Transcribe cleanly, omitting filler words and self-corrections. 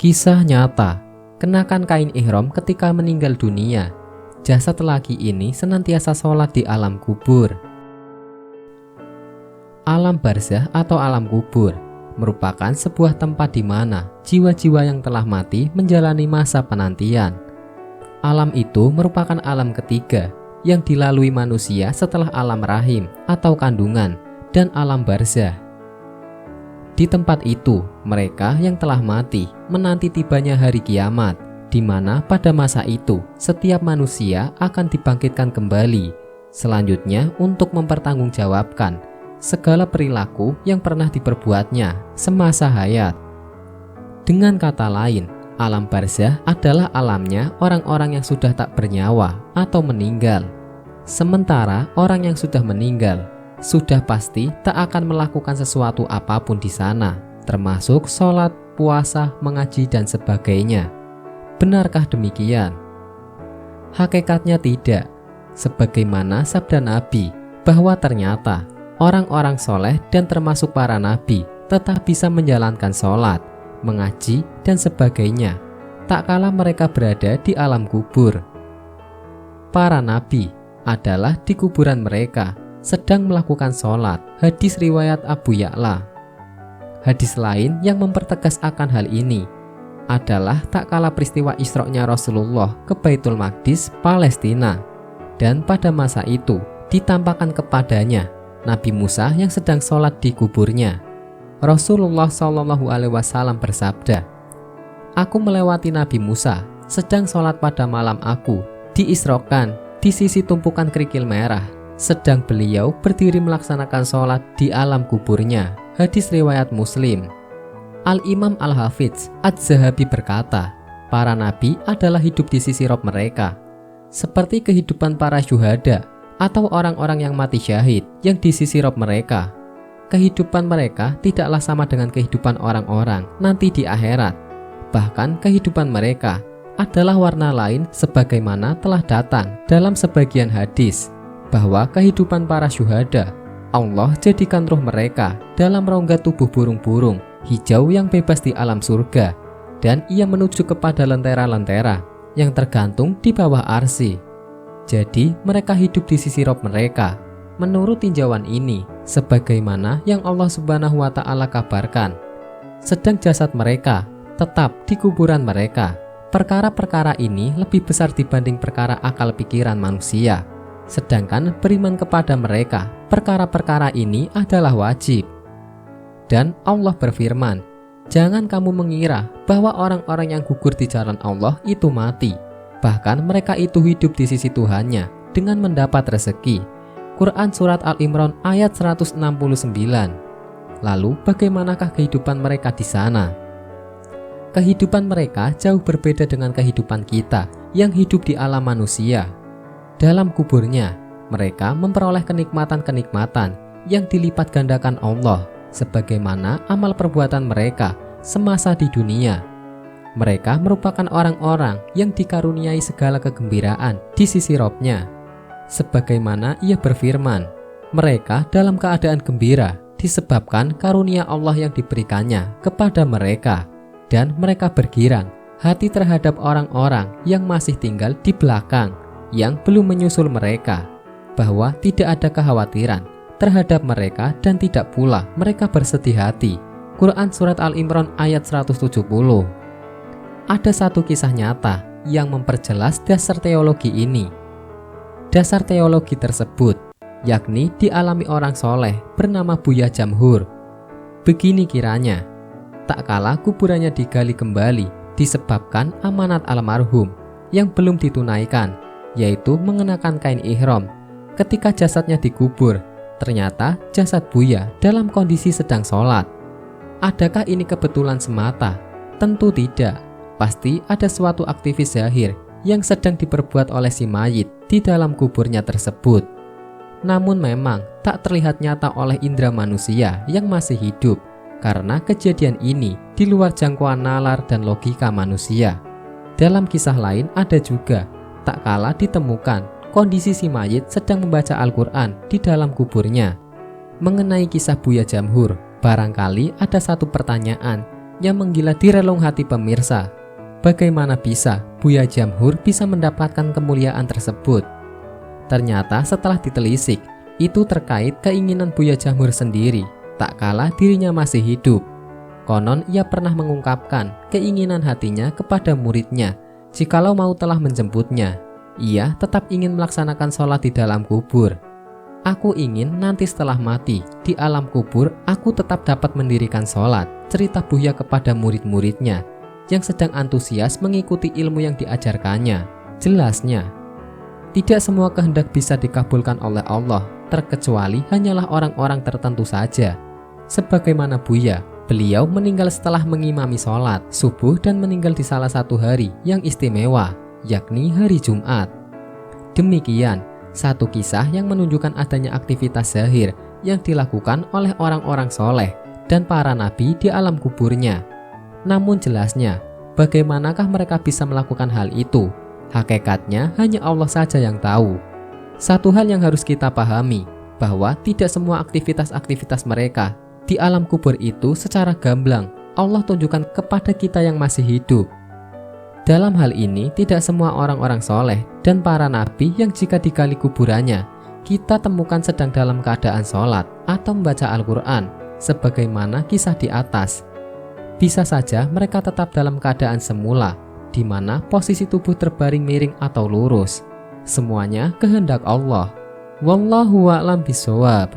Kisah nyata, kenakan kain ihram ketika meninggal dunia. Jasad laki ini senantiasa sholat di alam kubur. Alam barzah atau alam kubur merupakan sebuah tempat di mana jiwa-jiwa yang telah mati menjalani masa penantian. Alam itu merupakan alam ketiga yang dilalui manusia setelah alam rahim atau kandungan dan alam barzah. Di tempat itu, mereka yang telah mati menanti tibanya hari kiamat, di mana pada masa itu setiap manusia akan dibangkitkan kembali, selanjutnya untuk mempertanggungjawabkan segala perilaku yang pernah diperbuatnya semasa hayat. Dengan kata lain, alam barzah adalah alamnya orang-orang yang sudah tak bernyawa atau meninggal. Sementara orang yang sudah meninggal sudah pasti tak akan melakukan sesuatu apapun di sana, termasuk sholat, puasa, mengaji, dan sebagainya. Benarkah demikian? Hakikatnya tidak, sebagaimana sabda Nabi bahwa ternyata orang-orang soleh dan termasuk para nabi tetap bisa menjalankan sholat, mengaji, dan sebagainya, tak kala mereka berada di alam kubur. Para nabi adalah di kuburan mereka sedang melakukan sholat. Hadis riwayat Abu Ya'la. Hadis lain yang mempertegas akan hal ini adalah tak kala peristiwa Isra-nya Rasulullah ke Baitul Maqdis, Palestina, dan pada masa itu ditampakkan kepadanya Nabi Musa yang sedang sholat di kuburnya. Rasulullah SAW bersabda, "Aku melewati Nabi Musa sedang sholat pada malam aku diisrokan di sisi tumpukan kerikil merah, sedang beliau berdiri melaksanakan sholat di alam kuburnya." Hadis riwayat Muslim. Al-Imam Al-Hafidz Az-Zahabi berkata, para nabi adalah hidup di sisi Rabb mereka, seperti kehidupan para syuhada atau orang-orang yang mati syahid yang di sisi Rabb mereka. Kehidupan mereka tidaklah sama dengan kehidupan orang-orang nanti di akhirat. Bahkan kehidupan mereka adalah warna lain, sebagaimana telah datang dalam sebagian hadis bahwa kehidupan para syuhada, Allah jadikan ruh mereka dalam rongga tubuh burung-burung hijau yang bebas di alam surga, dan ia menuju kepada lentera-lentera yang tergantung di bawah arsy. Jadi mereka hidup di sisi Rabb mereka menurut tinjauan ini, sebagaimana yang Allah Subhanahu wa Ta'ala kabarkan. Sedang jasad mereka tetap di kuburan mereka. Perkara-perkara ini lebih besar dibanding perkara akal pikiran manusia. Sedangkan beriman kepada mereka, perkara-perkara ini adalah wajib. Dan Allah berfirman, "Jangan kamu mengira bahwa orang-orang yang gugur di jalan Allah itu mati. Bahkan mereka itu hidup di sisi Tuhannya dengan mendapat rezeki." Quran Surat Al-Imran ayat 169. Lalu bagaimanakah kehidupan mereka di sana? Kehidupan mereka jauh berbeda dengan kehidupan kita yang hidup di alam manusia. Dalam kuburnya, mereka memperoleh kenikmatan-kenikmatan yang dilipat gandakan Allah, sebagaimana amal perbuatan mereka semasa di dunia. Mereka merupakan orang-orang yang dikaruniai segala kegembiraan di sisi Rabb-nya. Sebagaimana ia berfirman, mereka dalam keadaan gembira disebabkan karunia Allah yang diberikannya kepada mereka, dan mereka bergirang hati terhadap orang-orang yang masih tinggal di belakang, yang belum menyusul mereka, bahwa tidak ada kekhawatiran terhadap mereka dan tidak pula mereka bersedih hati. Quran Surat Al-Imran ayat 170. Ada satu kisah nyata yang memperjelas dasar teologi ini. Dasar teologi tersebut yakni dialami orang soleh bernama Buya Jamhur. Begini kiranya, tak kala kuburannya digali kembali disebabkan amanat almarhum yang belum ditunaikan, yaitu mengenakan kain ihram. Ketika jasadnya dikubur, ternyata jasad Buya dalam kondisi sedang sholat. Adakah ini kebetulan semata? Tentu tidak. Pasti ada suatu aktivis zahir yang sedang diperbuat oleh si mayit di dalam kuburnya tersebut. Namun memang tak terlihat nyata oleh indera manusia yang masih hidup, karena kejadian ini di luar jangkauan nalar dan logika manusia. Dalam kisah lain ada juga, tak kala ditemukan kondisi si mayit sedang membaca Al-Quran di dalam kuburnya. Mengenai kisah Buya Jamhur, barangkali ada satu pertanyaan yang menggila di relung hati pemirsa. Bagaimana bisa Buya Jamhur bisa mendapatkan kemuliaan tersebut? Ternyata setelah ditelisik, itu terkait keinginan Buya Jamhur sendiri, tak kalah dirinya masih hidup. Konon ia pernah mengungkapkan keinginan hatinya kepada muridnya, jikalau mau telah menjemputnya, ia tetap ingin melaksanakan sholat di dalam kubur. Aku ingin nanti setelah mati, di alam kubur aku tetap dapat mendirikan sholat, cerita Buya kepada murid-muridnya yang sedang antusias mengikuti ilmu yang diajarkannya. Jelasnya, tidak semua kehendak bisa dikabulkan oleh Allah, terkecuali hanyalah orang-orang tertentu saja. Sebagaimana Buya, beliau meninggal setelah mengimami sholat subuh dan meninggal di salah satu hari yang istimewa, yakni hari Jumat. Demikian satu kisah yang menunjukkan adanya aktivitas zahir yang dilakukan oleh orang-orang soleh dan para nabi di alam kuburnya. Namun jelasnya, bagaimanakah mereka bisa melakukan hal itu? Hakikatnya hanya Allah saja yang tahu. Satu hal yang harus kita pahami, bahwa tidak semua aktivitas-aktivitas mereka di alam kubur itu secara gamblang Allah tunjukkan kepada kita yang masih hidup. Dalam hal ini, tidak semua orang-orang soleh dan para nabi yang jika digali kuburannya, kita temukan sedang dalam keadaan sholat atau membaca Al-Quran, sebagaimana kisah di atas. Bisa saja mereka tetap dalam keadaan semula, di mana posisi tubuh terbaring miring atau lurus. Semuanya kehendak Allah. Wallahu a'lam bishawab.